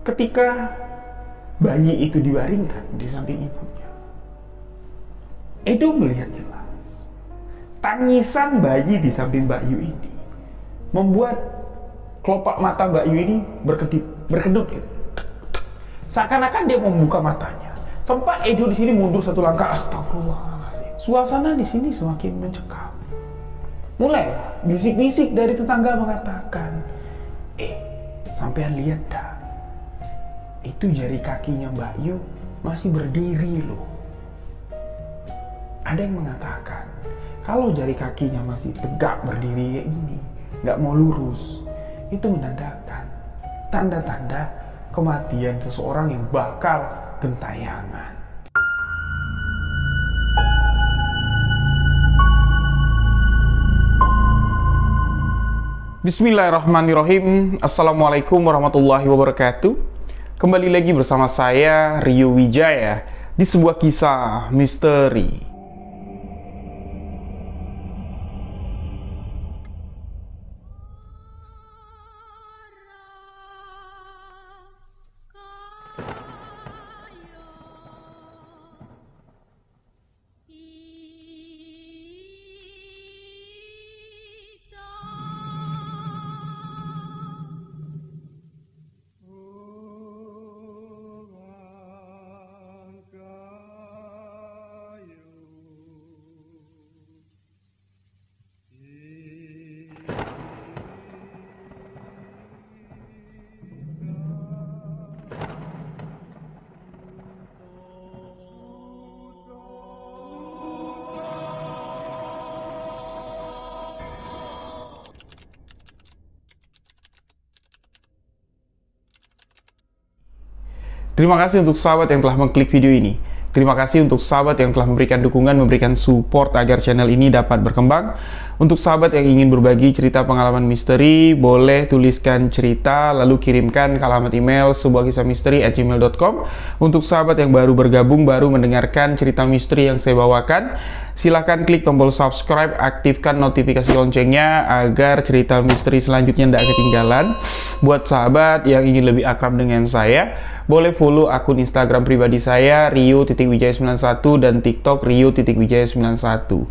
Ketika bayi itu dibaringkan di samping ibunya, Edo melihat jelas tangisan bayi di samping Mbak Yu ini membuat kelopak mata Mbak Yu ini berkedut gitu. Seakan-akan dia membuka matanya. Sempat Edo di sini mundur satu langkah. Astagfirullahaladzim. Suasana di sini semakin mencekam. Mulai bisik-bisik dari tetangga mengatakan, sampean lihat dah, itu jari kakinya Mbak Yu masih berdiri loh. Ada yang mengatakan, kalau jari kakinya masih tegak berdiri ya ini, nggak mau lurus, itu menandakan tanda-tanda kematian seseorang yang bakal gentayangan. Bismillahirrahmanirrahim. Assalamualaikum warahmatullahi wabarakatuh. Kembali lagi bersama saya Rio Wijaya di sebuah kisah misteri. Terima kasih untuk sahabat yang telah mengklik video ini. Terima kasih untuk sahabat yang telah memberikan dukungan, memberikan support agar channel ini dapat berkembang. Untuk sahabat yang ingin berbagi cerita pengalaman misteri, boleh tuliskan cerita lalu kirimkan ke alamat email sebuahkisahmisteri@gmail.com. Untuk sahabat yang baru bergabung, baru mendengarkan cerita misteri yang saya bawakan, silahkan klik tombol subscribe, aktifkan notifikasi loncengnya agar cerita misteri selanjutnya tidak ketinggalan. Buat sahabat yang ingin lebih akrab dengan saya, boleh follow akun Instagram pribadi saya Rio.wijaya91 dan TikTok Rio.wijaya91.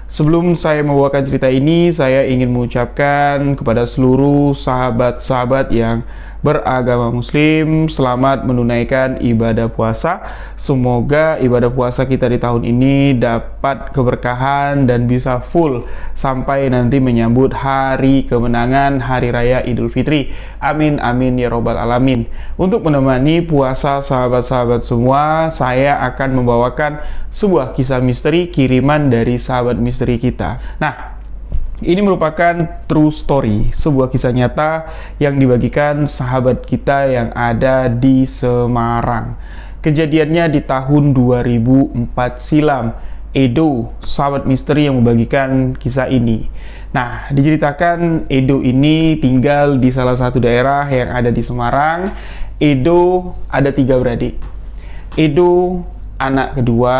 Sebelum saya membawakan cerita ini, saya ingin mengucapkan kepada seluruh sahabat-sahabat yang beragama muslim, selamat menunaikan ibadah puasa. Semoga ibadah puasa kita di tahun ini dapat keberkahan dan bisa full sampai nanti menyambut hari kemenangan Hari Raya Idul Fitri. Amin amin ya robbal alamin. Untuk menemani puasa sahabat-sahabat semua, saya akan membawakan sebuah kisah misteri kiriman dari sahabat misteri kita. Nah, ini merupakan true story, sebuah kisah nyata yang dibagikan sahabat kita yang ada di Semarang. Kejadiannya di tahun 2004 silam. Edo, sahabat misteri yang membagikan kisah ini. Nah, diceritakan Edo ini tinggal di salah satu daerah yang ada di Semarang. Edo ada 3 beradik. Edo anak kedua,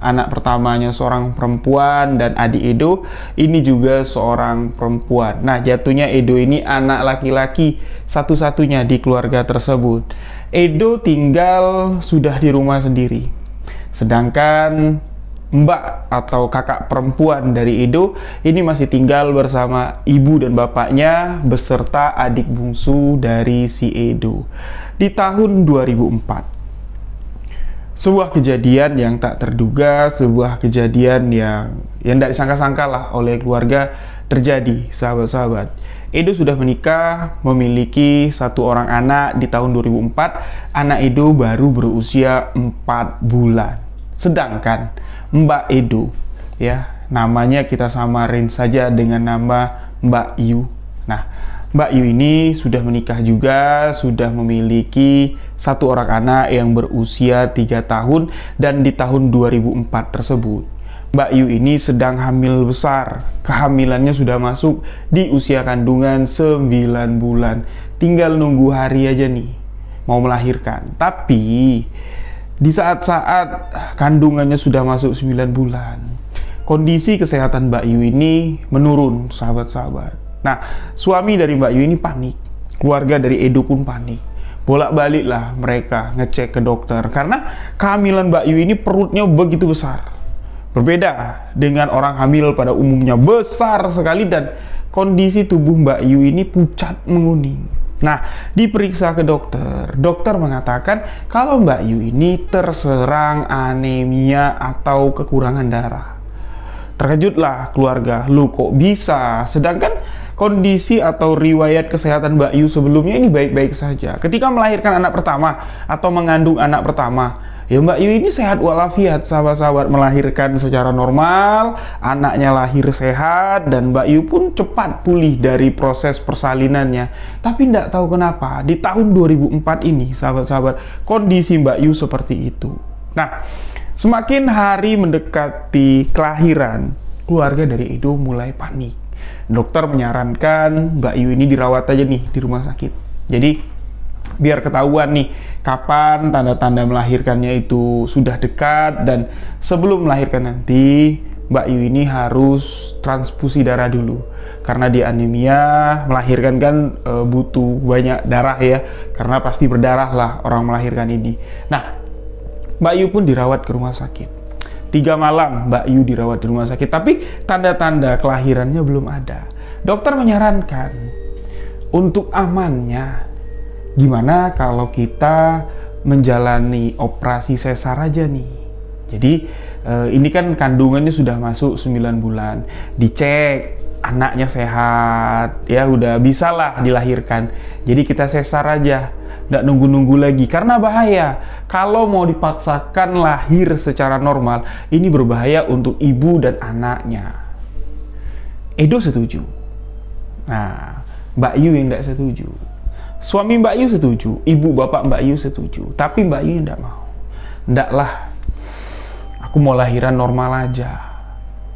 anak pertamanya seorang perempuan, dan adik Edo ini juga seorang perempuan. Nah, jatuhnya Edo ini anak laki-laki satu-satunya di keluarga tersebut. Edo tinggal sudah di rumah sendiri, sedangkan mbak atau kakak perempuan dari Edo ini masih tinggal bersama ibu dan bapaknya beserta adik bungsu dari si Edo. Di tahun 2004, sebuah kejadian yang tak terduga, sebuah kejadian yang tidak disangka-sangka lah oleh keluarga terjadi, sahabat-sahabat. Edo sudah menikah, memiliki 1 orang anak di tahun 2004. Anak Edo baru berusia 4 bulan. Sedangkan Mbak Edo, ya, namanya kita samarin saja dengan nama Mbak Yu. Nah, Mbak Yu ini sudah menikah juga, sudah memiliki 1 orang anak yang berusia 3 tahun, dan di tahun 2004 tersebut Mbak Yu ini sedang hamil besar. Kehamilannya sudah masuk di usia kandungan 9 bulan. Tinggal nunggu hari aja nih mau melahirkan. Tapi di saat-saat kandungannya sudah masuk 9 bulan, kondisi kesehatan Mbak Yu ini menurun, sahabat-sahabat. Nah, suami dari Mbak Yu ini panik, keluarga dari Edo pun panik. bolak-balik lah mereka ngecek ke dokter karena kehamilan Mbak Yu ini perutnya begitu besar. Berbeda dengan orang hamil pada umumnya, besar sekali dan kondisi tubuh Mbak Yu ini pucat menguning. Nah, diperiksa ke dokter, dokter mengatakan kalau Mbak Yu ini terserang anemia atau kekurangan darah. Terkejutlah keluarga, lu kok bisa? Sedangkan kondisi atau riwayat kesehatan Mbak Yu sebelumnya ini baik-baik saja. Ketika melahirkan anak pertama atau mengandung anak pertama, ya Mbak Yu ini sehat walafiat, sahabat-sahabat, melahirkan secara normal, anaknya lahir sehat, dan Mbak Yu pun cepat pulih dari proses persalinannya. Tapi tidak tahu kenapa, di tahun 2004 ini, sahabat-sahabat, kondisi Mbak Yu seperti itu. Nah, semakin hari mendekati kelahiran, keluarga dari Edo mulai panik. Dokter menyarankan Mbak Yu ini dirawat aja nih di rumah sakit. Jadi biar ketahuan nih kapan tanda-tanda melahirkannya itu sudah dekat, dan sebelum melahirkan nanti Mbak Yu ini harus transfusi darah dulu karena dia anemia. Melahirkan kan butuh banyak darah ya, karena pasti berdarah lah orang melahirkan ini. Nah, Mbak Yu pun dirawat ke rumah sakit. 3 malam Mbak Yu dirawat di rumah sakit, tapi tanda-tanda kelahirannya belum ada. Dokter menyarankan untuk amannya, gimana kalau kita menjalani operasi sesar aja nih. Jadi ini kan kandungannya sudah masuk 9 bulan, dicek anaknya sehat, ya udah bisa lah dilahirkan. Jadi kita sesar aja, nggak nunggu-nunggu lagi, karena bahaya. Kalau mau dipaksakan lahir secara normal, ini berbahaya untuk ibu dan anaknya. Edo setuju. Nah, Mbak Yu yang nggak setuju. Suami Mbak Yu setuju, ibu bapak Mbak Yu setuju, tapi Mbak Yu nggak mau. Nggak lah, aku mau lahiran normal aja.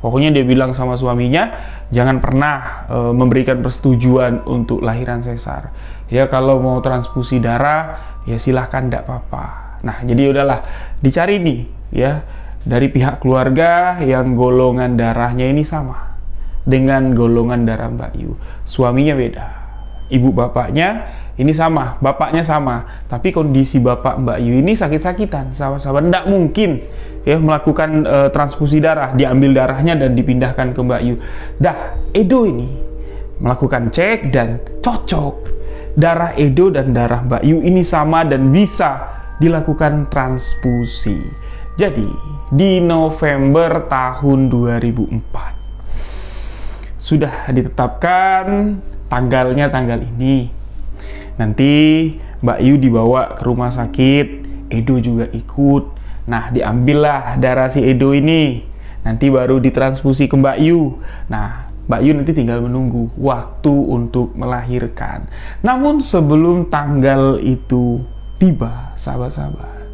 Pokoknya dia bilang sama suaminya, jangan pernah memberikan persetujuan untuk lahiran sesar. Ya kalau mau transfusi darah, ya silahkan, nggak apa-apa. Nah, jadi udahlah, dicari nih ya dari pihak keluarga yang golongan darahnya ini sama dengan golongan darah Mbak Yu. Suaminya beda, ibu bapaknya ini sama, bapaknya sama, tapi kondisi bapak Mbak Yu ini sakit-sakitan, sahabat-sahabat. Nggak mungkin ya melakukan transfusi darah, diambil darahnya dan dipindahkan ke Mbak Yu. Dah, Edo ini melakukan cek dan cocok. Darah Edo dan darah Mbak Yu ini sama dan bisa dilakukan transfusi. Jadi, di November tahun 2004 sudah ditetapkan tanggalnya tanggal ini. Nanti Mbak Yu dibawa ke rumah sakit, Edo juga ikut. Nah, diambillah darah si Edo ini. Nanti baru ditransfusi ke Mbak Yu. Nah, Mbak Yu nanti tinggal menunggu waktu untuk melahirkan. Namun sebelum tanggal itu tiba, sahabat-sahabat,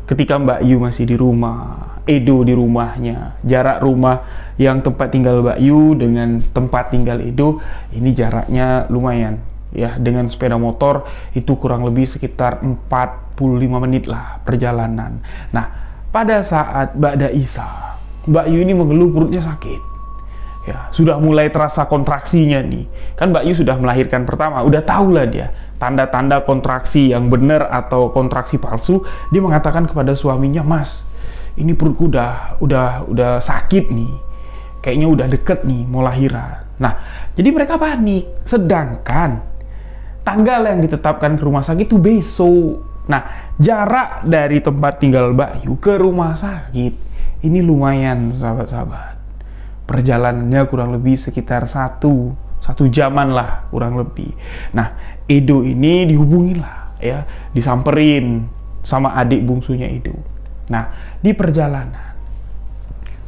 ketika Mbak Yu masih di rumah, Edo di rumahnya, jarak rumah yang tempat tinggal Mbak Yu dengan tempat tinggal Edo ini jaraknya lumayan ya, dengan sepeda motor itu kurang lebih sekitar 45 menit lah perjalanan. Nah, pada saat Ba'da Isya, Mbak Yu ini mengeluh perutnya sakit ya, sudah mulai terasa kontraksinya nih. Kan Mbak Yu sudah melahirkan pertama, udah tahu lah dia tanda-tanda kontraksi yang benar atau kontraksi palsu. Dia mengatakan kepada suaminya, "Mas, ini perutku udah sakit nih, kayaknya udah deket nih mau lahiran." Nah, jadi mereka panik. Sedangkan tanggal yang ditetapkan ke rumah sakit itu besok. Nah, jarak dari tempat tinggal Mbak Yu ke rumah sakit ini lumayan, sahabat-sahabat. Perjalanannya kurang lebih sekitar satu jaman lah kurang lebih. Nah, Edo ini dihubungi lah ya, disamperin sama adik bungsunya Edo. Nah, di perjalanan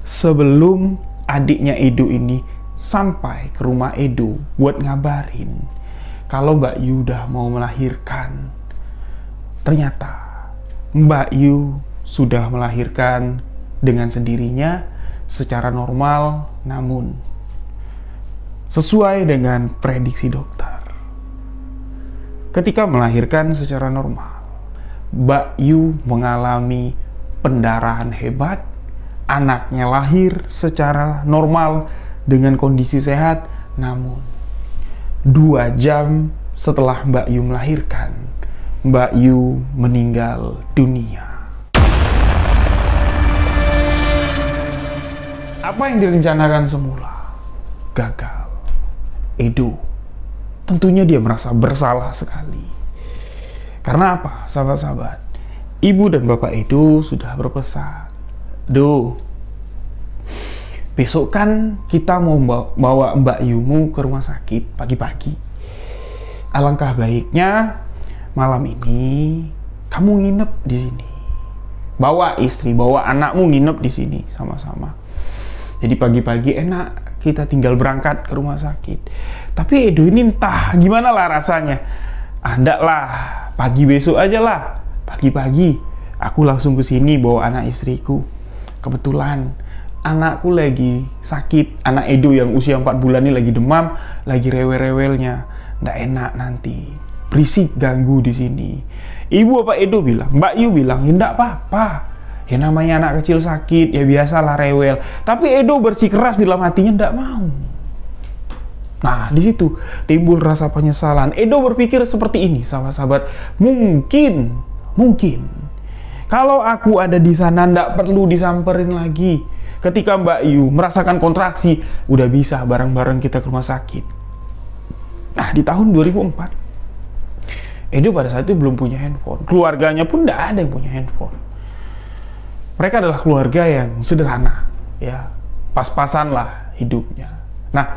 sebelum adiknya Edo ini sampai ke rumah Edo buat ngabarin kalau Mbak Yu udah mau melahirkan, ternyata Mbak Yu sudah melahirkan dengan sendirinya secara normal, namun sesuai dengan prediksi dokter. Ketika melahirkan secara normal, Mbak Yu mengalami pendarahan hebat, anaknya lahir secara normal dengan kondisi sehat, namun 2 jam setelah Mbak Yu melahirkan, Mbak Yu meninggal dunia. Apa yang direncanakan semula gagal. Edo tentunya dia merasa bersalah sekali. Karena apa, sahabat-sahabat? Ibu dan bapak Edo sudah berpesan, "Do, besok kan kita mau bawa Mbak Yumu ke rumah sakit pagi-pagi. Alangkah baiknya malam ini kamu nginep di sini. Bawa istri, bawa anakmu nginep di sini sama-sama. Jadi pagi-pagi enak kita tinggal berangkat ke rumah sakit." Tapi Edo ini entah gimana lah rasanya. Ndak lah, pagi besok aja lah. Pagi-pagi aku langsung ke sini bawa anak istriku. Kebetulan anakku lagi sakit. Anak Edo yang usia 4 bulan ini lagi demam, lagi rewel-rewelnya. Nggak enak nanti. Berisik ganggu di sini. Ibu bapak Edo bilang, Mbak Yu bilang, "Ya nggak apa-apa. Ya namanya anak kecil sakit, ya biasalah rewel." Tapi Edo bersikeras di dalam hatinya nggak mau. Nah, di situ timbul rasa penyesalan. Edo berpikir seperti ini, sahabat-sahabat. Mungkin kalau aku ada di sana ndak perlu disamperin lagi. Ketika Mbak Yu merasakan kontraksi, udah bisa bareng-bareng kita ke rumah sakit. Nah, di tahun 2004, Edo pada saat itu belum punya handphone. Keluarganya pun ndak ada yang punya handphone. Mereka adalah keluarga yang sederhana, ya, pas-pasan lah hidupnya. Nah,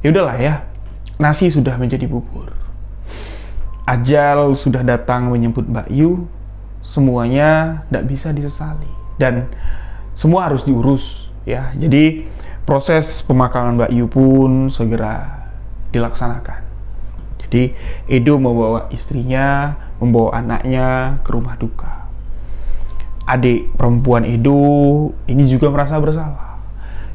ya udahlah ya, nasi sudah menjadi bubur. Ajal sudah datang menyebut Mbak Yu. Semuanya tidak bisa disesali dan semua harus diurus, ya. Jadi proses pemakaman Mbak Yu pun segera dilaksanakan. Jadi Edo membawa istrinya, membawa anaknya ke rumah duka. Adik perempuan Edo ini juga merasa bersalah.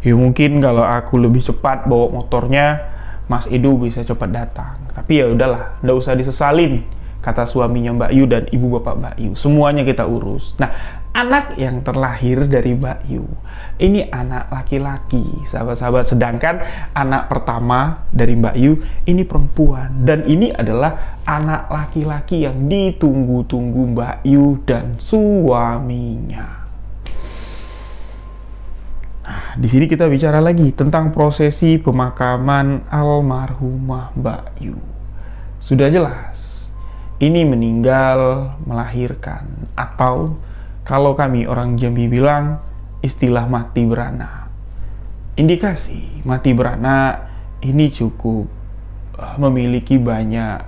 Ya mungkin kalau aku lebih cepat bawa motornya, Mas Edo bisa cepat datang. Tapi ya udahlah, nggak usah disesalin, kata suaminya Mbak Yu dan ibu bapak Mbak Yu. Semuanya kita urus. Nah, anak yang terlahir dari Mbak Yu ini anak laki-laki, sahabat-sahabat. Sedangkan anak pertama dari Mbak Yu ini perempuan. Dan ini adalah anak laki-laki yang ditunggu-tunggu Mbak Yu dan suaminya. Nah, di sini kita bicara lagi tentang prosesi pemakaman almarhumah Mbak Yu. Sudah jelas, ini meninggal melahirkan, atau kalau kami orang Jambi bilang, istilah mati beranak. Indikasi mati beranak ini cukup memiliki banyak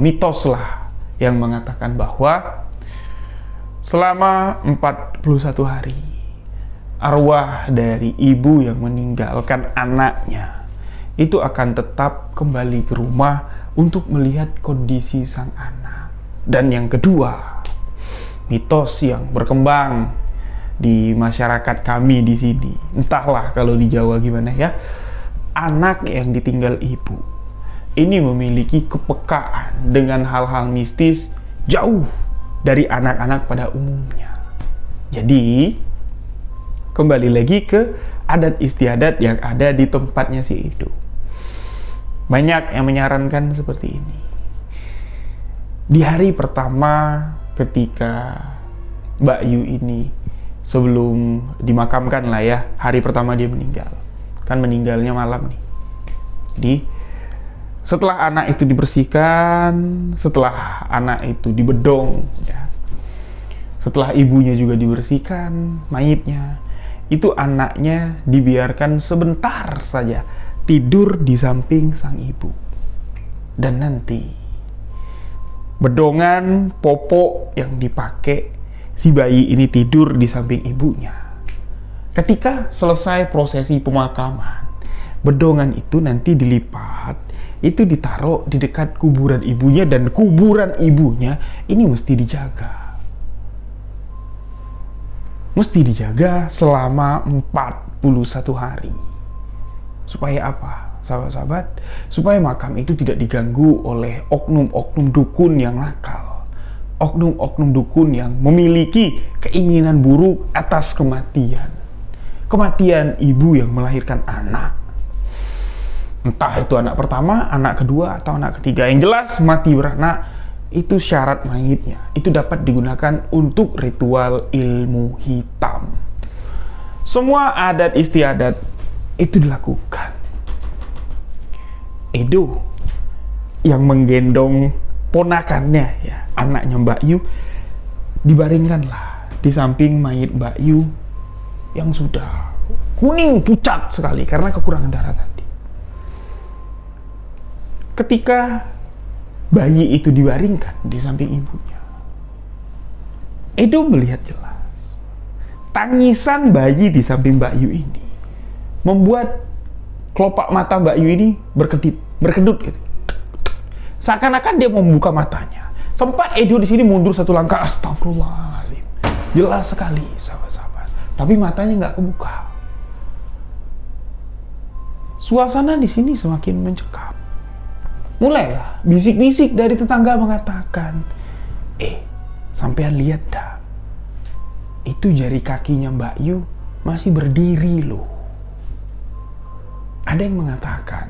mitos lah yang mengatakan bahwa selama 41 hari arwah dari ibu yang meninggalkan anaknya itu akan tetap kembali ke rumah untuk melihat kondisi sang anak. Dan yang kedua, mitos yang berkembang di masyarakat kami di sini, entahlah kalau di Jawa gimana ya, anak yang ditinggal ibu ini memiliki kepekaan dengan hal-hal mistis jauh dari anak-anak pada umumnya. Jadi kembali lagi ke adat istiadat yang ada di tempatnya si Edo. Banyak yang menyarankan seperti ini. Di hari pertama ketika Mbak Yu ini sebelum dimakamkan lah ya, hari pertama dia meninggal. Kan meninggalnya malam nih. Jadi setelah anak itu dibersihkan, setelah anak itu dibedong ya, setelah ibunya juga dibersihkan mayitnya, itu anaknya dibiarkan sebentar saja tidur di samping sang ibu. Dan nanti bedongan popok yang dipakai si bayi ini tidur di samping ibunya. Ketika selesai prosesi pemakaman, bedongan itu nanti dilipat, itu ditaruh di dekat kuburan ibunya, dan kuburan ibunya ini mesti dijaga. Mesti dijaga selama 41 hari. Supaya apa, sahabat-sahabat? Supaya makam itu tidak diganggu oleh oknum-oknum dukun yang nakal. Oknum-oknum dukun yang memiliki keinginan buruk atas kematian. Kematian ibu yang melahirkan anak. Entah itu anak pertama, anak kedua, atau anak ketiga. Yang jelas mati beranak itu syarat mayitnya. Itu dapat digunakan untuk ritual ilmu hitam. Semua adat istiadat itu dilakukan. Edo yang menggendong ponakannya, ya, anaknya Mbak Yu, dibaringkanlah di samping mayit Mbak Yu yang sudah kuning pucat sekali karena kekurangan darah tadi. Ketika bayi itu dibaringkan di samping ibunya, Edo melihat jelas tangisan bayi di samping Mbak Yu ini membuat kelopak mata Mbak Yu ini berkedut gitu. Seakan-akan dia membuka matanya. Sempat Edo di sini mundur satu langkah, astagfirullahaladzim. Jelas sekali, sahabat-sahabat. Tapi matanya nggak kebuka. Suasana di sini semakin mencekam. Mulailah bisik-bisik dari tetangga mengatakan, sampean lihat dah, itu jari kakinya Mbak Yu masih berdiri loh. Ada yang mengatakan,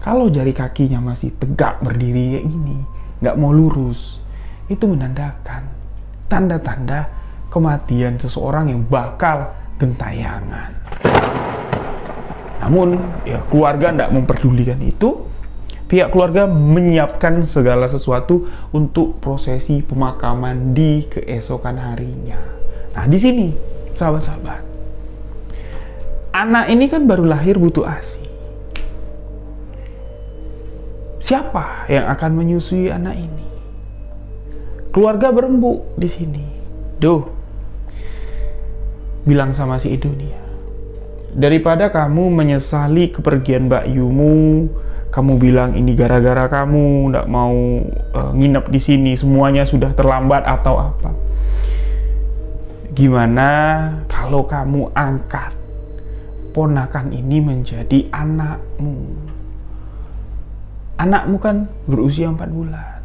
kalau jari kakinya masih tegak berdiri ya ini, nggak mau lurus, itu menandakan tanda-tanda kematian seseorang yang bakal gentayangan. Namun, ya keluarga nggak memperdulikan itu. Pihak keluarga menyiapkan segala sesuatu untuk prosesi pemakaman di keesokan harinya. Nah, di sini, sahabat-sahabat, anak ini kan baru lahir butuh ASI. Siapa yang akan menyusui anak ini? Keluarga berembuk di sini. Bilang sama si Edo nih ya, daripada kamu menyesali kepergian Mbak Yumu, kamu bilang ini gara-gara kamu nggak mau nginep di sini, semuanya sudah terlambat atau apa. Gimana kalau kamu angkat ponakan ini menjadi anakmu? Anakmu kan berusia 4 bulan.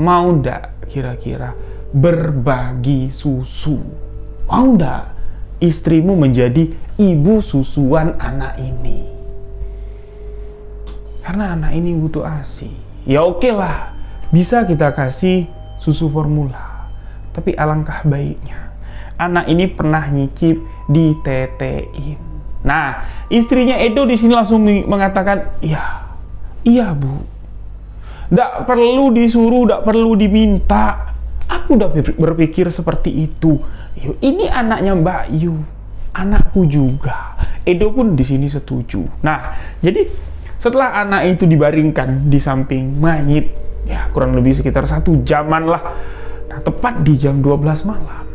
Mau ndak kira-kira berbagi susu? Mau ndak istrimu menjadi ibu susuan anak ini? Karena anak ini butuh ASI. Ya oke lah, bisa kita kasih susu formula. Tapi alangkah baiknya anak ini pernah nyicip ditetein. Nah, istrinya Edo di sini langsung mengatakan, iya bu. Nggak perlu disuruh, nggak perlu diminta. Aku udah berpikir seperti itu. Ini anaknya Mbak Yu, anakku juga. Edo pun di sini setuju. Nah, jadi setelah anak itu dibaringkan di samping mayit, ya kurang lebih sekitar 1 jaman lah. Nah, tepat di jam 12 malam,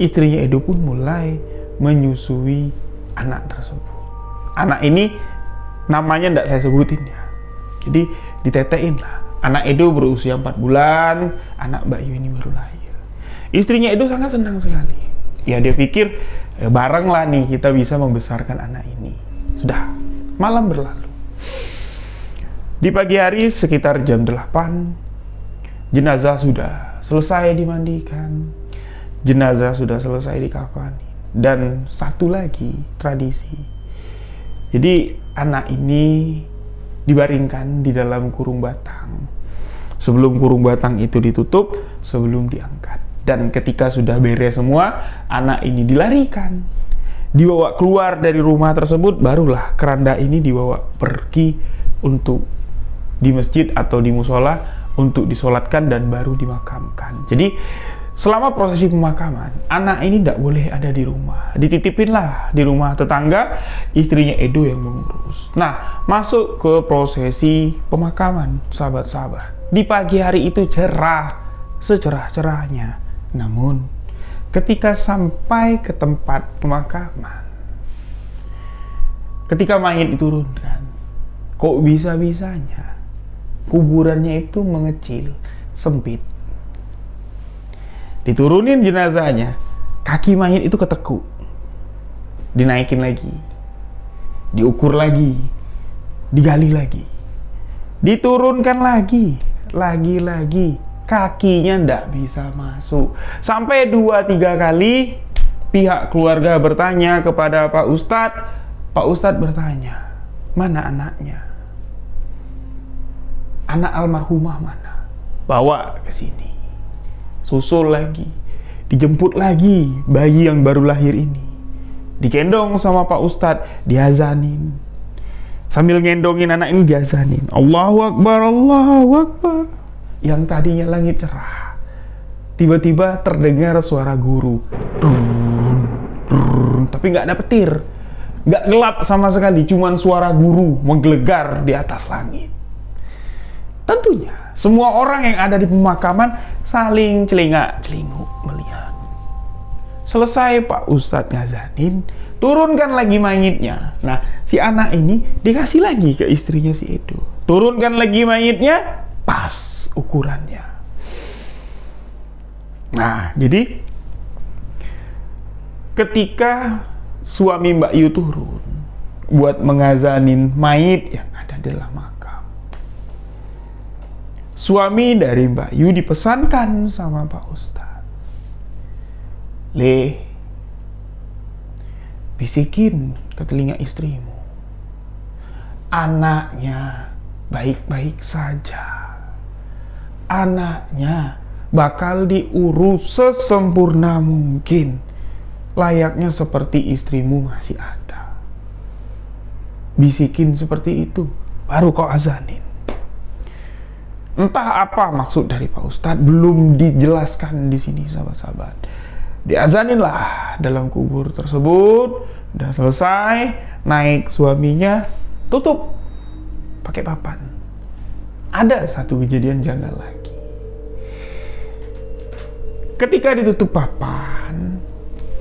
istrinya Edo pun mulai menyusui anak tersebut. Anak ini namanya nggak saya sebutin ya. Jadi ditetein lah. Anak Edo berusia 4 bulan, anak Mbak Yu ini baru lahir. Istrinya Edo sangat senang sekali. Ya dia pikir, bareng lah nih kita bisa membesarkan anak ini. Sudah, malam berlalu. Di pagi hari sekitar jam 8, jenazah sudah selesai dimandikan, jenazah sudah selesai dikafani. Dan satu lagi tradisi. Jadi anak ini dibaringkan di dalam kurung batang. Sebelum kurung batang itu ditutup, sebelum diangkat. Dan ketika sudah beres semua, anak ini dilarikan, dibawa keluar dari rumah tersebut, barulah keranda ini dibawa pergi untuk di masjid atau di musola untuk disolatkan dan baru dimakamkan. Jadi selama prosesi pemakaman, anak ini tidak boleh ada di rumah, dititipinlah di rumah tetangga, istrinya Edo yang mengurus. Nah, masuk ke prosesi pemakaman, sahabat-sahabat. Di pagi hari itu cerah, secerah-cerahnya. Namun ketika sampai ke tempat pemakaman, ketika mayat diturunkan, kok bisa-bisanya kuburannya itu mengecil, sempit. Diturunin jenazahnya, kaki mayat itu ketekuk, dinaikin lagi, diukur lagi, digali lagi, diturunkan lagi, kakinya ndak bisa masuk. Sampai 2-3 kali pihak keluarga bertanya kepada Pak Ustadz, Pak Ustadz bertanya, mana anaknya? Anak almarhumah mana? Bawa ke sini. Susul lagi. Dijemput lagi bayi yang baru lahir ini. Digendong sama Pak Ustadz, diazanin. Sambil ngendongin anak ini diazanin. Allahu Akbar, Allahu Akbar. Yang tadinya langit cerah, tiba-tiba terdengar suara guru. Tapi nggak ada petir. Nggak gelap sama sekali, cuman suara guru menggelegar di atas langit. Tentunya, semua orang yang ada di pemakaman saling celingak-celinguk melihat. Selesai Pak Ustadz ngazanin, turunkan lagi mayitnya. Nah, si anak ini dikasih lagi ke istrinya si Edo. Turunkan lagi mayitnya, pas ukurannya. Nah, jadi ketika suami Mbak Yu turun buat mengazanin mayit yang ada dalam makam, suami dari Mbak Yu dipesankan sama Pak Ustadz, Le, bisikin ke telinga istrimu, anaknya baik-baik saja, anaknya bakal diurus sesempurna mungkin, layaknya seperti istrimu masih ada. Bisikin seperti itu, baru kau azanin. Entah apa maksud dari Pak Ustadz, belum dijelaskan di sini sahabat-sahabat. Diazaninlah dalam kubur tersebut. Udah selesai, naik suaminya, tutup pakai papan. Ada satu kejadian janggal lagi. Ketika ditutup papan,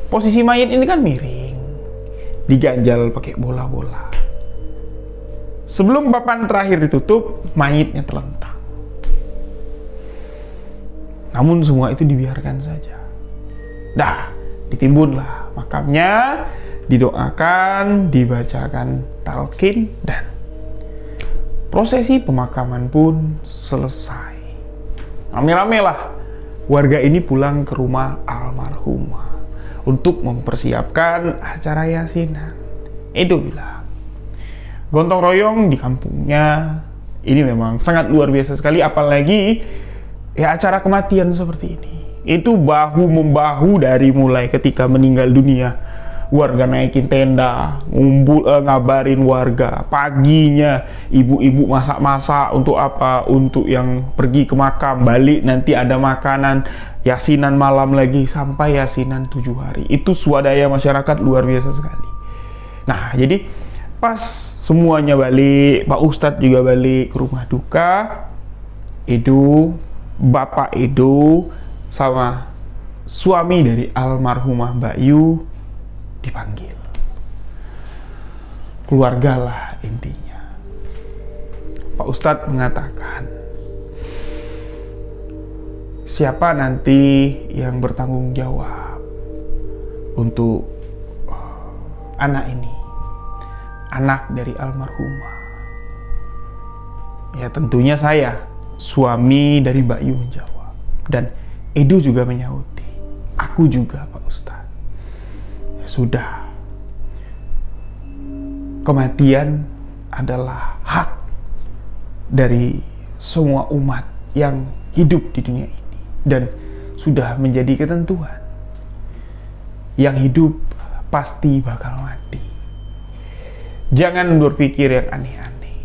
posisi mayat ini kan miring, diganjal pakai bola-bola. Sebelum papan terakhir ditutup, mayatnya terlentang. Namun semua itu dibiarkan saja. Dah, ditimbunlah makamnya, didoakan, dibacakan talqin, dan prosesi pemakaman pun selesai. Rame-rame lah warga ini pulang ke rumah almarhumah untuk mempersiapkan acara yasinan. Edo bilang, gotong royong di kampungnya ini memang sangat luar biasa sekali, apalagi ya acara kematian seperti ini. Itu bahu-membahu dari mulai ketika meninggal dunia. Warga naikin tenda, ngabarin warga. Paginya ibu-ibu masak-masak untuk apa? Untuk yang pergi ke makam, balik nanti ada makanan, yasinan malam lagi sampai yasinan 7 hari. Itu swadaya masyarakat luar biasa sekali. Nah, jadi pas semuanya balik, Pak Ustadz juga balik ke rumah duka, Edo, Bapak Edo sama suami dari almarhumah Mbak Yu dipanggil. Keluargalah intinya. Pak Ustadz mengatakan, siapa nanti yang bertanggung jawab untuk anak ini, anak dari almarhumah? Ya tentunya saya, suami dari Mbak Yu menjawab. Dan Edo juga menyauti, aku juga Pak Ustadz. Ya sudah, kematian adalah hak dari semua umat yang hidup di dunia ini, dan sudah menjadi ketentuan. Yang hidup pasti bakal mati. Jangan berpikir yang aneh-aneh.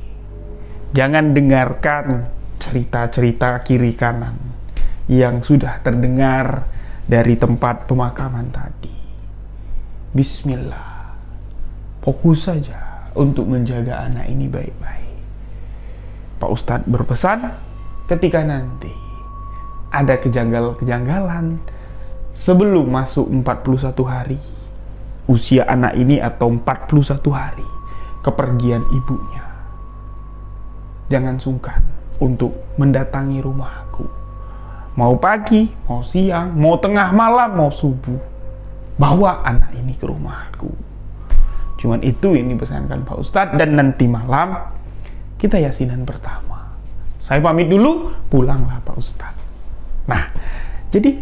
Jangan dengarkan cerita-cerita kiri kanan yang sudah terdengar dari tempat pemakaman tadi. Bismillah, fokus saja untuk menjaga anak ini baik-baik. Pak Ustadz berpesan, ketika nanti ada kejanggalan sebelum masuk 41 hari usia anak ini atau 41 hari kepergian ibunya, jangan sungkan untuk mendatangi rumahku. Mau pagi, mau siang, mau tengah malam, mau subuh, bawa anak ini ke rumahku. Cuman itu yang dipesankan Pak Ustadz. Dan nanti malam kita yasinan pertama. Saya pamit dulu, pulanglah Pak Ustadz. Nah, jadi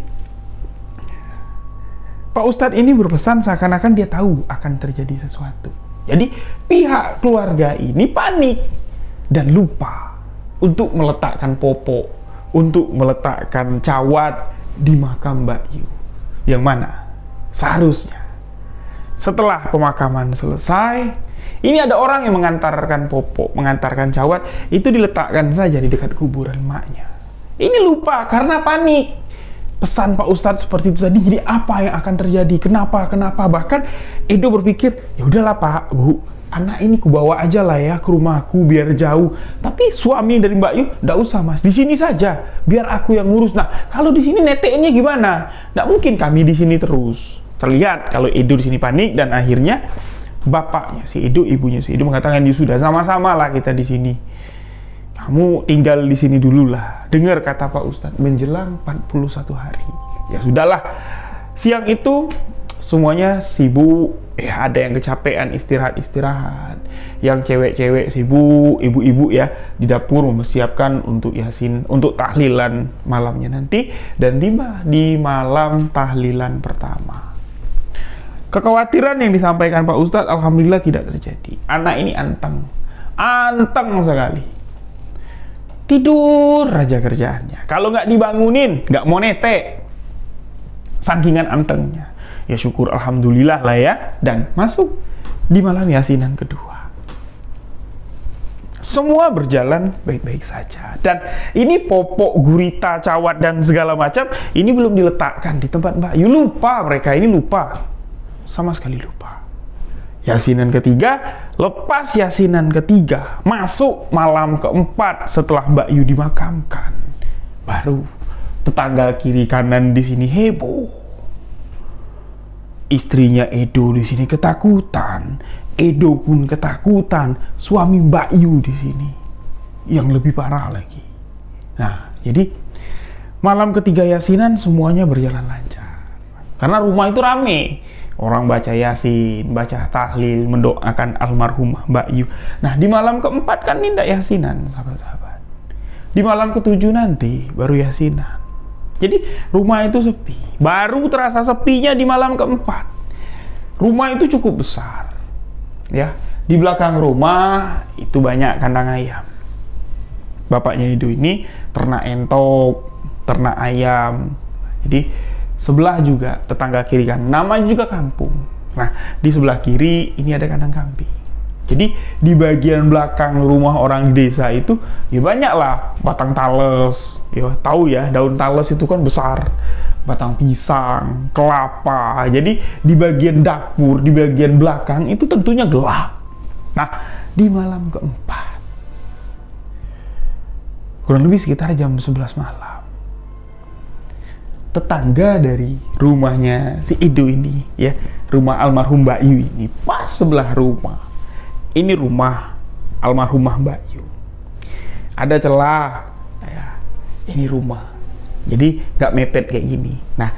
Pak Ustadz ini berpesan seakan-akan dia tahu akan terjadi sesuatu. Jadi pihak keluarga ini panik dan lupa untuk meletakkan popok, untuk meletakkan cawat di makam Mbak Yu. Yang mana seharusnya setelah pemakaman selesai, ini ada orang yang mengantarkan popok, mengantarkan cawat, itu diletakkan saja di dekat kuburan maknya. Ini lupa karena panik. Pesan Pak Ustadz seperti itu tadi, jadi apa yang akan terjadi? Kenapa? Bahkan Edo berpikir, ya udahlah Pak, Bu, anak ini kubawa aja lah ya ke rumahku biar jauh. Tapi suami dari Mbak Yu, nggak usah Mas, di sini saja, biar aku yang ngurus. Nah, kalau di sini neteknya gimana? Nggak mungkin kami di sini terus. Terlihat kalau Edo di sini panik dan akhirnya bapaknya si Edo, ibunya si Edo mengatakan, ya sudah sama-sama lah kita di sini. Kamu tinggal di sini dulu lah. Dengar kata Pak Ustadz, menjelang 41 hari. Ya sudahlah. Siang itu semuanya sibuk. Ya ada yang kecapean istirahat. Yang cewek-cewek sibuk, ibu-ibu ya di dapur mempersiapkan untuk Yasin, untuk tahlilan malamnya nanti. Dan tiba di malam tahlilan pertama. Kekhawatiran yang disampaikan Pak Ustadz alhamdulillah tidak terjadi. Anak ini anteng sekali. Tidur aja kerjaannya. Kalau nggak dibangunin, nggak mau netek. Sangkingan antengnya. Ya syukur alhamdulillah lah ya. Dan masuk di malam Yasinan kedua. Semua berjalan baik-baik saja. Dan ini popok, gurita, cawat, dan segala macam, ini belum diletakkan di tempat Mbak Yu. Lupa mereka, ini lupa. Sama sekali lupa. Yasinan ketiga, lepas Yasinan ketiga, masuk malam keempat setelah Mbak Yu dimakamkan. Baru tetangga kiri kanan di sini heboh. Istrinya Edo di sini ketakutan. Edo pun ketakutan. Suami Mbak Yu di sini yang lebih parah lagi. Nah, jadi malam ketiga Yasinan semuanya berjalan lancar. Karena rumah itu rame. Orang baca Yasin, baca tahlil, mendoakan almarhumah Mbak Yu. Nah, di malam keempat kan nindak Yasinan, sahabat-sahabat. Di malam ketujuh nanti baru Yasinan. Jadi rumah itu sepi. Baru terasa sepinya di malam keempat. Rumah itu cukup besar. Ya, di belakang rumah itu banyak kandang ayam. Bapaknya itu ini ternak entok, ternak ayam. Jadi sebelah juga tetangga kiri kan, namanya juga kampung. Nah, di sebelah kiri ini ada kandang kambing. Jadi di bagian belakang rumah orang di desa itu ya banyak lah batang tales. Ya tahu ya, daun tales itu kan besar. Batang pisang, kelapa. Jadi di bagian dapur, di bagian belakang itu tentunya gelap. Nah, di malam keempat, kurang lebih sekitar jam 11 malam, tetangga dari rumahnya si Edo ini, ya, rumah almarhum Mbak Yu ini, pas sebelah rumah. Ini rumah almarhumah Mbak Yu. Ada celah, ya, ini rumah. Jadi nggak mepet kayak gini. Nah,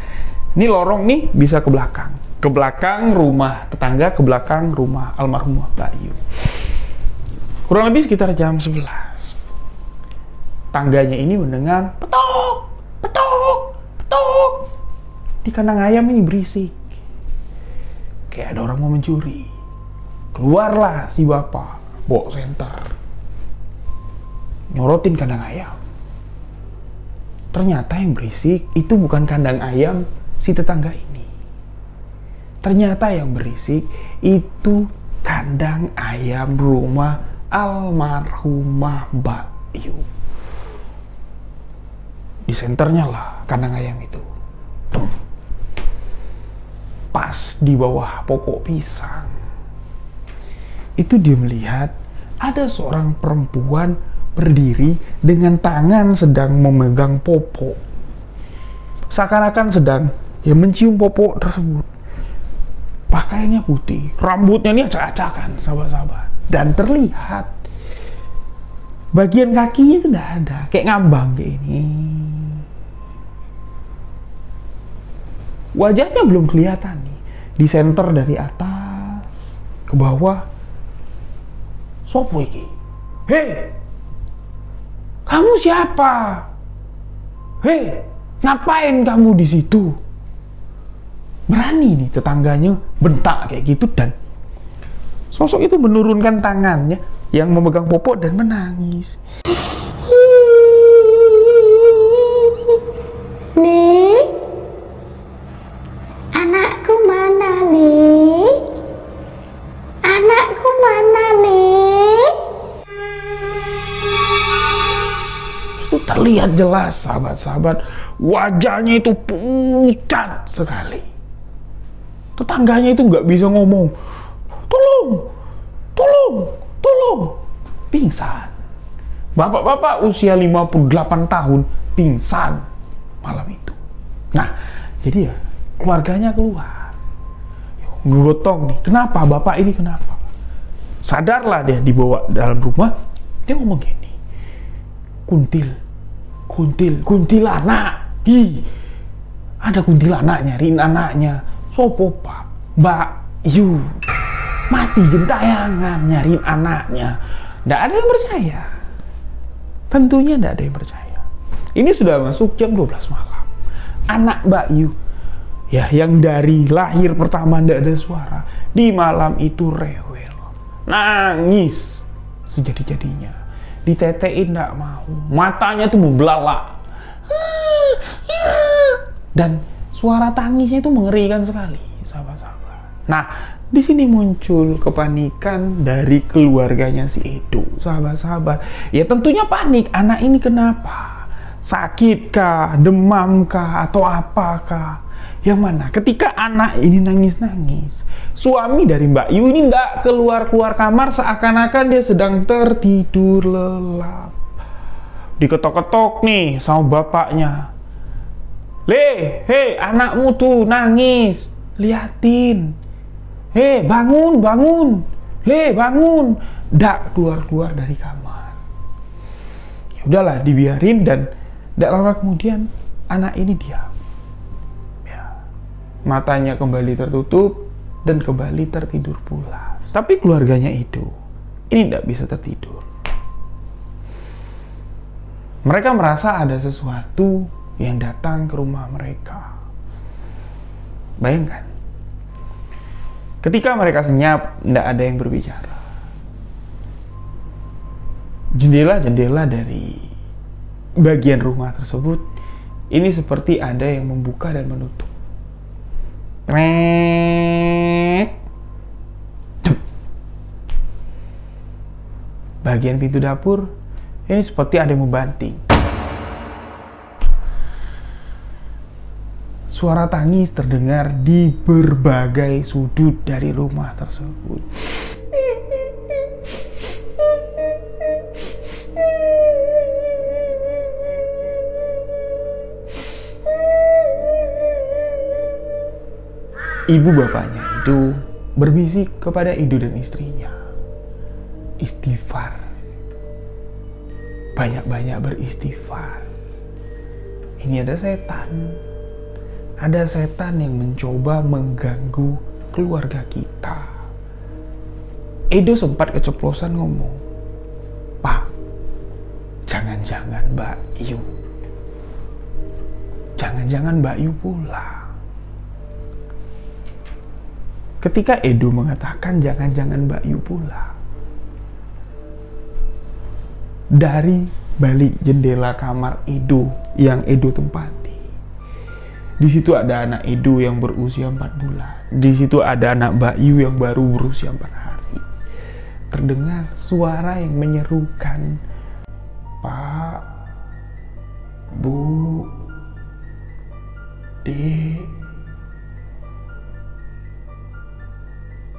ini lorong nih bisa ke belakang rumah tetangga, ke belakang rumah almarhumah Mbak Yu. Kurang lebih sekitar jam 11. Tangganya ini mendengar petok, petok, petok. Di kandang ayam ini berisik. Kayak ada orang mau mencuri. Keluarlah si bapak, bawa senter. Nyorotin kandang ayam. Ternyata yang berisik itu bukan kandang ayam si tetangga ini. Ternyata yang berisik itu kandang ayam rumah almarhumah Mbak Yu. Di senternya lah kandang ayam itu. Pas di bawah pokok pisang. Itu dia melihat ada seorang perempuan berdiri dengan tangan sedang memegang popok. Seakan-akan sedang ya mencium popok tersebut. Pakaiannya putih, rambutnya ini acak-acakan, sahabat-sahabat. Dan terlihat bagian kakinya itu tidak ada, kayak ngambang kayak ini. Wajahnya belum kelihatan nih. Di senter dari atas ke bawah. Sopo iki? Hei! Kamu siapa? Hei, ngapain kamu di situ? Berani nih tetangganya bentak kayak gitu, dan Sosok itu menurunkan tangannya yang memegang popok dan menangis. Le, anakku mana Le? Anakku mana Le? Itu terlihat jelas sahabat-sahabat, wajahnya itu pucat sekali. Tetangganya itu nggak bisa ngomong, tolong, tolong, tolong, pingsan. Bapak-bapak usia 58 tahun pingsan malam itu. Nah, jadi ya keluarganya keluar, gotong nih, kenapa bapak ini kenapa? Sadarlah dia, dibawa dalam rumah, dia ngomong gini, kuntilanak, ada kuntilanak nyariin anaknya. Sopo pak, Mbak Yu mati gentayangan nyariin anaknya. Nggak ada yang percaya, tentunya nggak ada yang percaya. Ini sudah masuk jam 12 malam. Anak Mbak Yu, ya, yang dari lahir pertama nggak ada suara, di malam itu rewel, nangis sejadi-jadinya, ditetein nggak mau, matanya tuh membelalak, dan suara tangisnya itu mengerikan sekali, sahabat-sahabat. Nah, di sini muncul kepanikan dari keluarganya si Edo, sahabat-sahabat. Ya tentunya panik, anak ini kenapa? Sakit kah, demam kah, atau apakah? Yang mana? Ketika anak ini nangis-nangis, suami dari Mbak Yu ini nggak keluar-keluar kamar, seakan-akan dia sedang tertidur lelap. Diketok-ketok nih sama bapaknya. Le, hei, anakmu tuh nangis, liatin. Hei, bangun, bangun. Le, bangun. Nggak keluar-keluar dari kamar. Ya udahlah, dibiarin, dan tidak lama kemudian anak ini diam. Ya. Matanya kembali tertutup dan kembali tertidur pulas. Tapi keluarganya itu ini tidak bisa tertidur. Mereka merasa ada sesuatu yang datang ke rumah mereka. Bayangkan, ketika mereka senyap, tidak ada yang berbicara. Jendela-jendela dari bagian rumah tersebut ini seperti ada yang membuka dan menutup. Bagian pintu dapur ini seperti ada yang membanting. Suara tangis terdengar di berbagai sudut dari rumah tersebut. Ibu bapaknya itu berbisik kepada Edo dan istrinya, istighfar, banyak-banyak beristighfar. Ini ada setan. Ada setan yang mencoba mengganggu keluarga kita. Edo sempat keceplosan ngomong, Pak, jangan-jangan Mbak Yu. Jangan-jangan Mbak Yu pulang. Ketika Edo mengatakan jangan-jangan Mbak Yu pulang, dari balik jendela kamar Edo yang Edo tempati, di situ ada anak Edo yang berusia 4 bulan. Di situ ada anak Mbak Yu yang baru berusia 4 hari. Terdengar suara yang menyerukan, Pak, Bu, Dek,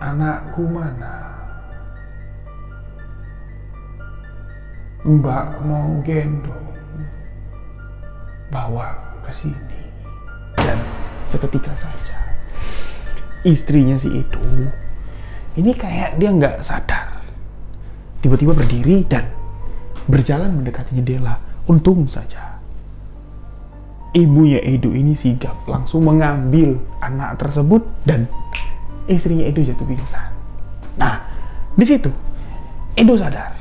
anakku mana? Mbak mau gendong, bawa ke sini. Dan seketika saja istrinya si Edo ini kayak dia nggak sadar, tiba-tiba berdiri dan berjalan mendekati jendela. Untung saja ibunya Edo ini sigap, langsung mengambil anak tersebut dan istrinya Edo jatuh pingsan. Nah, di situ Edo sadar,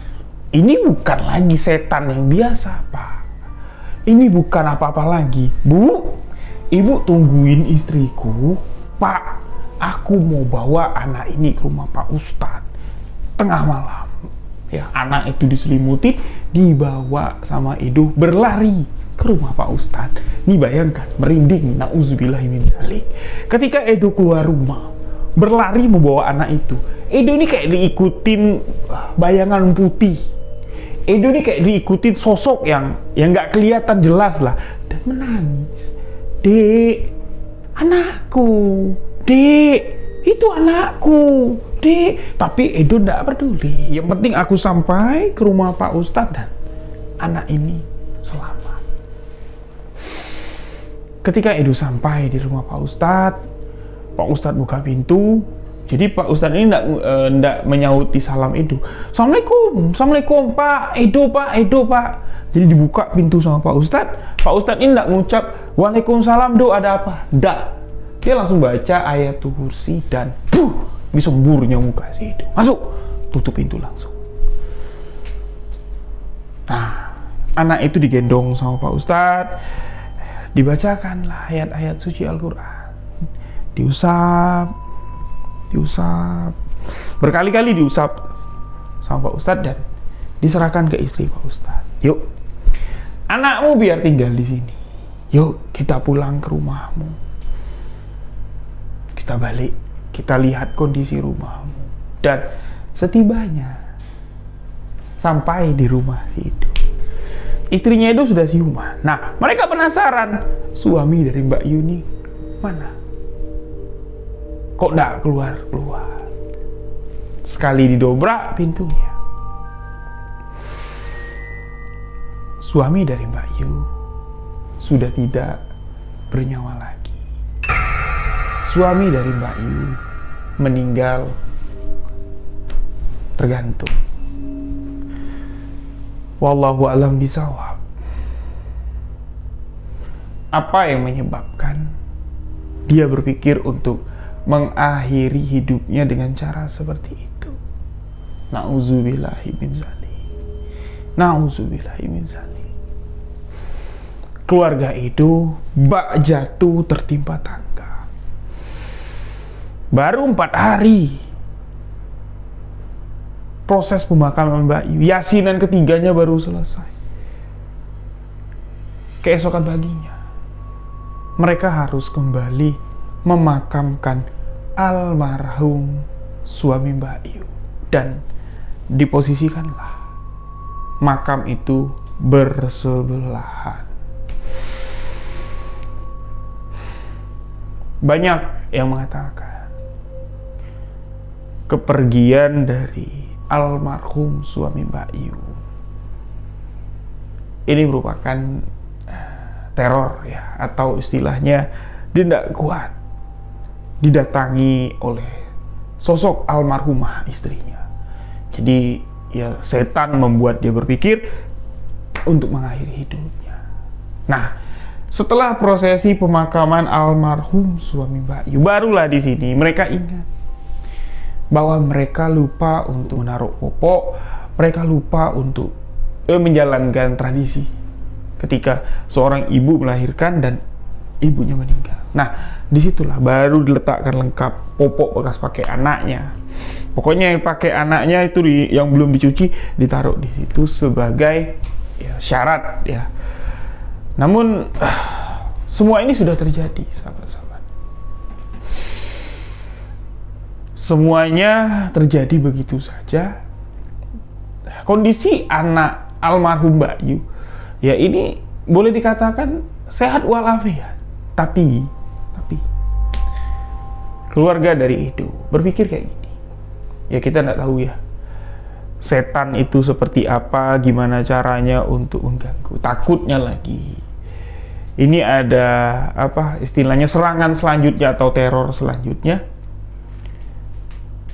ini bukan lagi setan yang biasa, Pak. Ini bukan apa-apa lagi. Bu, Ibu tungguin istriku. Pak, aku mau bawa anak ini ke rumah Pak Ustadz. tengah malam. Ya, anak itu diselimuti, dibawa sama Edo berlari ke rumah Pak Ustadz. Nih bayangkan, merinding, na'udzubillahiminzalik. Ketika Edo keluar rumah, berlari membawa anak itu, Edo ini kayak diikutin bayangan putih. Edo ini kayak diikutin sosok yang nggak kelihatan jelas lah, dan menangis. Dek, anakku, dek, itu anakku, dek. Tapi Edo nggak peduli. Yang penting aku sampai ke rumah Pak Ustadz dan anak ini selamat. Ketika Edo sampai di rumah Pak Ustadz buka pintu. Jadi Pak Ustadz ini nggak menyauti salam Edo. Assalamualaikum Pak Edo, Pak. Jadi dibuka pintu sama Pak Ustadz ini nggak mengucap Waalaikumsalam, Do, ada apa? Nggak. Dia langsung baca ayatul kursi dan disemburnya muka si Edo. Masuk, tutup pintu langsung. Nah, anak itu digendong sama Pak Ustadz, dibacakanlah ayat-ayat suci Al-Quran. Diusap, berkali-kali diusap sama Pak Ustadz dan diserahkan ke istri Pak Ustadz. Yuk, anakmu biar tinggal di sini. Yuk, kita pulang ke rumahmu. Kita balik, kita lihat kondisi rumahmu. Dan setibanya sampai di rumah si Edo, istrinya Edo sudah siuman. Nah, mereka penasaran, suami dari Mbak Yuni mana? Kok nggak keluar? Sekali didobrak pintunya, suami dari Mbak Yu sudah tidak bernyawa lagi. Suami dari Mbak Yu meninggal tergantung. Wallahu a'lam bishawab. Apa yang menyebabkan dia berpikir untuk mengakhiri hidupnya dengan cara seperti itu? Na'udzubillahiminzalik. Keluarga Edo bak jatuh tertimpa tangga. Baru 4 hari proses pemakaman Mbak Yu, yasinan ketiganya baru selesai. Keesokan paginya mereka harus kembali memakamkan almarhum suami Mbak Yu, dan diposisikanlah makam itu bersebelahan. Banyak yang mengatakan kepergian dari almarhum suami Mbak Yu ini merupakan teror ya, atau istilahnya dia tidak kuat didatangi oleh sosok almarhumah istrinya. Jadi ya, setan membuat dia berpikir untuk mengakhiri hidupnya. Nah, setelah prosesi pemakaman almarhum suami Mbak Yu, barulah di sini mereka ingat bahwa mereka lupa untuk menaruh popok, mereka lupa untuk menjalankan tradisi ketika seorang ibu melahirkan dan ibunya meninggal. Nah, disitulah baru diletakkan lengkap popok bekas pakai anaknya. Pokoknya yang pakai anaknya itu yang belum dicuci ditaruh di situ sebagai ya, syarat ya. Namun semua ini sudah terjadi, sahabat-sahabat. Semuanya terjadi begitu saja. Kondisi anak almarhum Mbak Yu ya ini boleh dikatakan sehat walafiat. Tapi keluarga dari Edo berpikir kayak gini. Ya kita nggak tahu ya, setan itu seperti apa, gimana caranya untuk mengganggu. Takutnya lagi ini ada apa istilahnya serangan selanjutnya atau teror selanjutnya.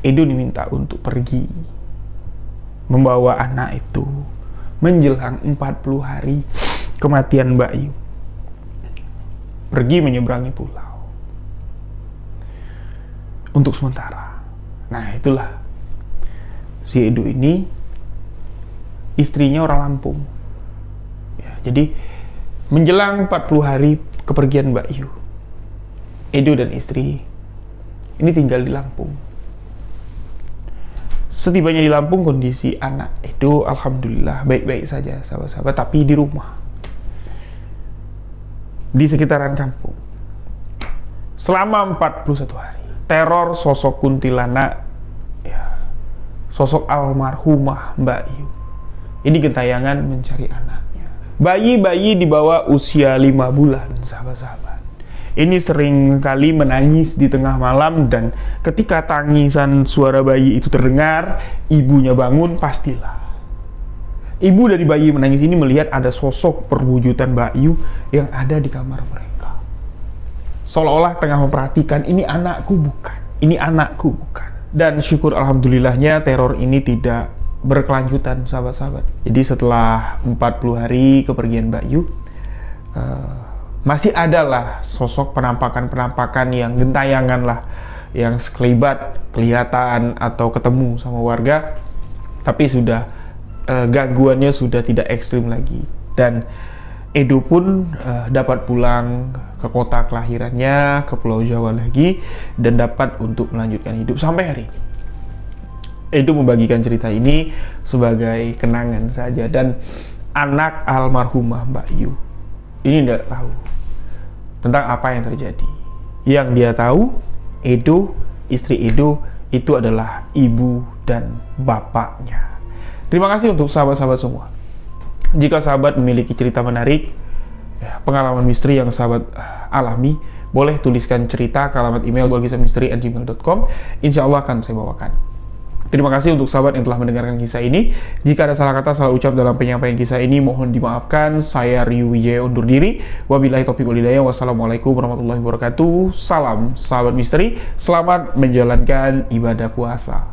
Edo diminta untuk pergi membawa anak itu menjelang 40 hari kematian Mbak Yu. Pergi menyeberangi pulau untuk sementara. Nah, itulah si Edo ini istrinya orang Lampung ya, jadi menjelang 40 hari kepergian Mbak Yu, Edo dan istri ini tinggal di Lampung. Setibanya di Lampung, kondisi anak itu alhamdulillah baik-baik saja, sahabat-sahabat, tapi di rumah, di sekitaran kampung, selama 41 hari, teror sosok kuntilanak, ya, sosok almarhumah Mbak Yu, ini gentayangan mencari anaknya. Bayi-bayi di bawah usia 5 bulan, sahabat-sahabat, ini sering kali menangis di tengah malam, dan ketika tangisan suara bayi itu terdengar, ibunya bangun, pastilah ibu dari bayi menangis ini melihat ada sosok perwujudan Mbak Yu yang ada di kamar mereka. Seolah-olah tengah memperhatikan, ini anakku bukan, ini anakku bukan. Dan syukur alhamdulillahnya teror ini tidak berkelanjutan, sahabat-sahabat. Jadi setelah 40 hari kepergian Mbak Yu, masih adalah sosok penampakan-penampakan yang gentayangan lah, yang sekelibat kelihatan atau ketemu sama warga, tapi sudah gangguannya sudah tidak ekstrim lagi. Dan Edo pun dapat pulang ke kota kelahirannya, ke Pulau Jawa lagi, dan dapat untuk melanjutkan hidup sampai hari ini. Edo membagikan cerita ini sebagai kenangan saja, dan anak almarhumah Mbak Yu ini tidak tahu tentang apa yang terjadi. Yang dia tahu, Edo, istri Edo, itu adalah ibu dan bapaknya. Terima kasih untuk sahabat-sahabat semua. Jika sahabat memiliki cerita menarik, pengalaman misteri yang sahabat alami, boleh tuliskan cerita ke alamat email bolkisahmisteri@gmail.com. Insya Allah akan saya bawakan. Terima kasih untuk sahabat yang telah mendengarkan kisah ini. Jika ada salah kata, salah ucap dalam penyampaian kisah ini, mohon dimaafkan. Saya Ryu Wijaya undur diri. Wabillahi taufiq wal hidayah. Wassalamualaikum warahmatullahi wabarakatuh. Salam sahabat misteri. Selamat menjalankan ibadah puasa.